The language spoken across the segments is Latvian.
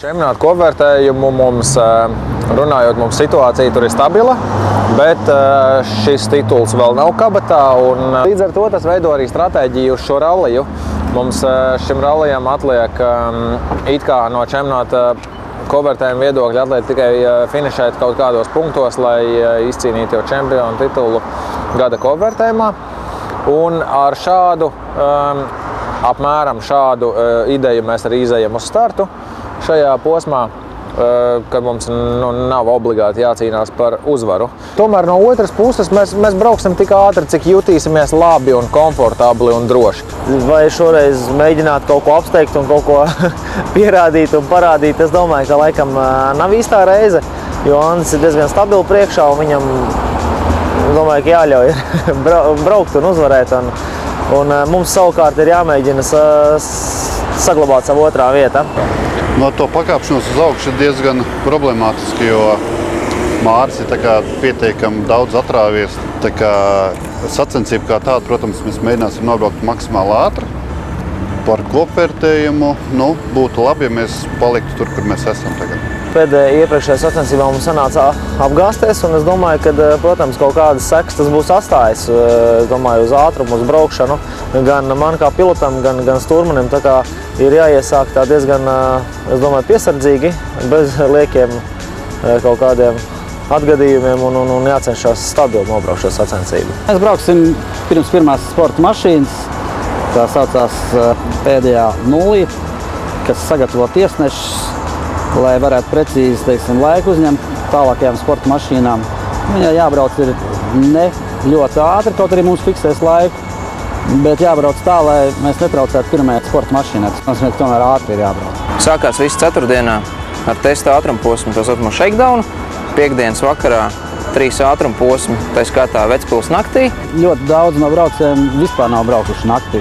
Čempionāta kopvērtējumu runājot, mums situācija tur ir stabila, bet šis tituls vēl nav kabatā. Līdz ar to tas veido arī stratēģiju uz šo ralliju. Mums šim rallijam atliek it kā no čempionāta kopvērtējuma viedokļa atliek tikai finišēt kaut kādos punktos, lai izcīnītu jau čempionu titulu gada kopvērtējumā. Un ar šādu, apmēram šādu ideju mēs arī izejam uz startu šajā posmā, kad mums nav obligāti jācīnās par uzvaru. Tomēr no otras puses mēs brauksim tik ātri, cik jutīsimies labi un komfortabli un droši. Vai šoreiz mēģināt kaut ko apsteigt un kaut ko pierādīt un parādīt, es domāju, ka laikam nav īstā reize, jo Andris ir diezgan stabili priekšā un viņam, domāju, ka jāļauj braukt un uzvarēt. Un mums savukārt ir jāmēģina saglabāt savu otrā vieta. No to pakāpšanos uz augšu ir diezgan problemātiski, jo Māris ir pietiekami daudz atrāvies. Sacensība kā tāda, protams, mēs mēģināsim nobraukt maksimāli ātri. Par kopvērtējumu būtu labi, ja mēs paliktu tur, kur mēs esam tagad. Iepriekšējā sacensībā mums sanāca apgāzties, un es domāju, ka, protams, kaut kādas sekas tas būs atstājis. Es domāju, uz ātrumu, uz braukšanu, gan man kā pilotam, gan stūrmanim. Tā kā ir jāiesāk tā diezgan, es domāju, piesardzīgi, bez liekiem kaut kādiem atgadījumiem un jācenšas stabili nobraukt šo sacensību. Mēs brauksim pirms pirmās sporta mašīnas, tā saucās pēdējā nulī, kas sagatavo tiesnešus, lai varētu precīzi, laiku uzņemt tālākajām sporta mašīnām. Viņai jābrauc ir ne ļoti ātri, kaut arī mums fiksēs laiku, bet jābrauc tā, lai mēs netraucētu pirmajā sporta mašīnā. Tas nozīmē, ka tomēr ātri ir jābrauc. Sākās viss ceturtdienā ar testa ātrumposmu, to saucamo shakedownu. Piektdienas vakarā 3 ātrumposmi, tā skaitā Vecpils naktī. Ļoti daudz no braucējiem vispār nav braukuši naktī.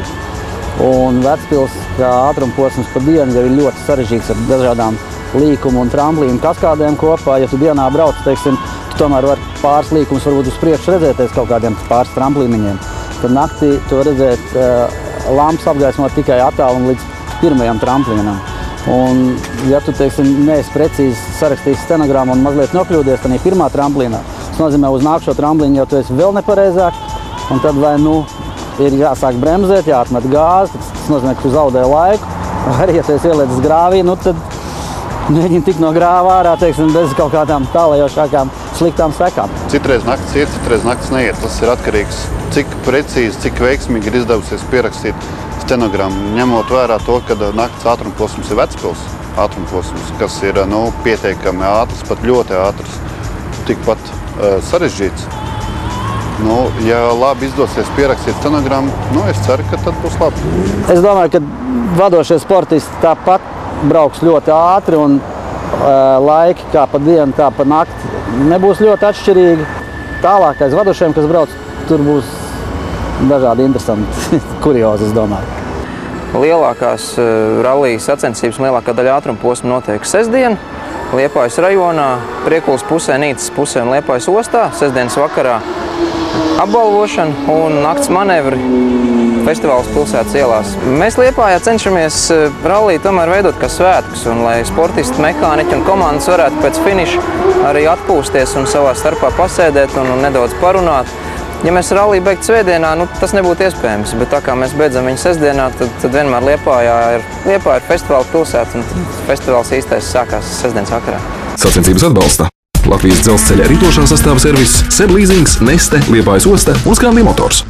Un Vecpils kā ātrumposms pa dienu jau ir ļoti sarežģīts ar dažādām līkumu un tramplīnu kaskādēm kopā. Ja tu dienā brauc, tu tomēr var pāris līkumus varbūt uz priekšu redzēties kaut kādiem pāris tramplīniņiem. Tad naktī tu var redzēt lampas apgaismot tikai attālu un līdz pirmajam tramplīnam. Un ja tu, neesi precīzi sarakstījis stenogrammu un mazliet nokļūdies tādā pirmā tramplīnā, tas nozīmē uz nākšo tramplīnu jau tu esi vēl nepareizāk, un tad vai ir jāsāk bremzēt, jāatmet gāzi, tas nozīmē, ka tu zaudē laiku. Arī, ja tu esi ieliedis grāvī, tad mēģini tikt no grāvā ārā, bez kaut kādām tālajošākām sliktām sekām. Citreiz naktis iet, citreiz naktis neiet. Tas ir atkarīgs, cik precīzi, cik veiksmīgi ir izdevusies pierakstīt stenogrammu, ņemot vērā to, ka naktis ātrumposms ir Vecpils ātrumposms, kas ir pietiekami ātrs, pat ļoti ātrs, tikpat sarežģīts. Ja labi izdosies pierakstīt stenogrammu, es ceru, ka tad būs labi. Es domāju, ka vadošie sportisti tāpat brauks ļoti ātri un laiki kā pa dienu, tā pa nakti nebūs ļoti atšķirīgi. Tālākais vadošiem, kas brauc, tur būs dažādi interesanti kuriozi, es domāju. Lielākās rallijas sacensības un lielākā daļa ātrumposma notiek sestdien. Liepājas rajonā, Priekulas pusē, Nīcas pusē un Liepājas ostā. Sestdienas vakarā apbalvošana un nakts manevri festivāls pilsētas ielās. Mēs Liepājā cenšamies ralliju tomēr veidot kā svētkus, un lai sportisti, mehāniķi un komandas varētu pēc finiša arī atpūsties un savā starpā pasēdēt un nedaudz parunāt. Ja mēs ralliju beigtu svētdienā, tas nebūtu iespējams, bet tā kā mēs beidzam viņu sestdienā, tad vienmēr Liepājā ir festivāla pilsēta, un festivāls īstais sākās sestdienas vakarā. Sacensības atbalsta Latvijas dzelzceļa ritošā sastāva serviss, SEB Leasings, Neste, Liepājas osta un Skandia Motors.